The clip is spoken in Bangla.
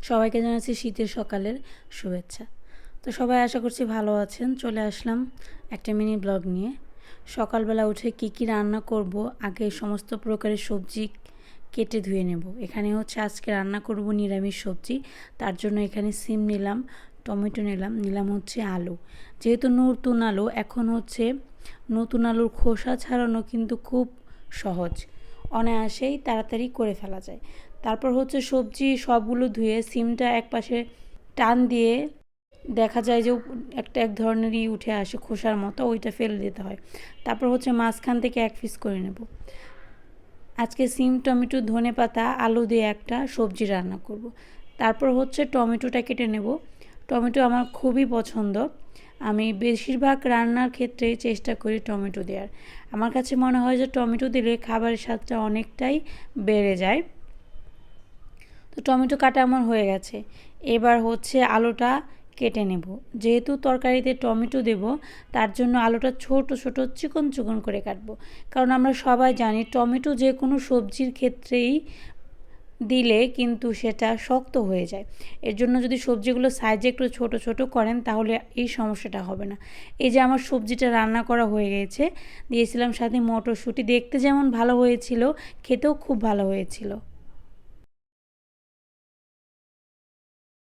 সবাইকে জানাচ্ছি শীতের সকালের শুভেচ্ছা। তো সবাই আশা করছি ভালো আছেন। চলে আসলাম একটা মিনি ব্লগ নিয়ে। সকালবেলা উঠে কি রান্না করব, আগে সমস্ত প্রকারের সবজি কেটে ধুয়ে নেব। এখানে হচ্ছে আজকে রান্না করব নিরামিষ সবজি। তার জন্য এখানে সিম নিলাম, টমেটো নিলাম হচ্ছে আলু। যেহেতু নতুন আলু, এখন হচ্ছে নতুন আলুর খোসা ছাড়ানো কিন্তু খুব সহজ, অনায়াসেই তাড়াতাড়ি করে ফেলা যায়। তারপর হচ্ছে সবজি সবগুলো ধুয়ে সিমটা একপাশে টান দিয়ে দেখা যায় যে এক ধরনেরই উঠে আসে খোসার মতো, ওইটা ফেলে দিতে হয়। তারপর হচ্ছে মাঝখান থেকে এক পিস করে নেব। আজকে সিম, টমেটো, ধনেপাতা, আলু দিয়ে একটা সবজি রান্না করব। তারপর হচ্ছে টমেটোটা কেটে নেব। টমেটো আমার খুবই পছন্দ। আমি বেশিরভাগ রান্নার ক্ষেত্রেই চেষ্টা করি টমেটো দেওয়ার। আমার কাছে মনে হয় যে টমেটো দিলে খাবারের স্বাদটা অনেকটাই বেড়ে যায়। তো টমেটো কাটা আমার হয়ে গেছে। এবার হচ্ছে আলুটা কেটে নেব। যেহেতু তরকারিতে টমেটো দেব, তার জন্য আলুটা ছোট ছোট চিকন চিকন করে কাটবো। কারণ আমরা সবাই জানি টমেটো যে কোনো সবজির ক্ষেত্রেই দিলে কিন্তু সেটা শক্ত হয়ে যায়। এর জন্য যদি সবজিগুলো সাইজে একটু ছোট ছোট করেন তাহলে এই সমস্যাটা হবে না। এই যে আমার সবজিটা রান্না করা হয়ে গেছে, দিয়েছিলাম সাথে মটরশুঁটি। দেখতে যেমন ভালো হয়েছিল, খেতেও খুব ভালো হয়েছিল।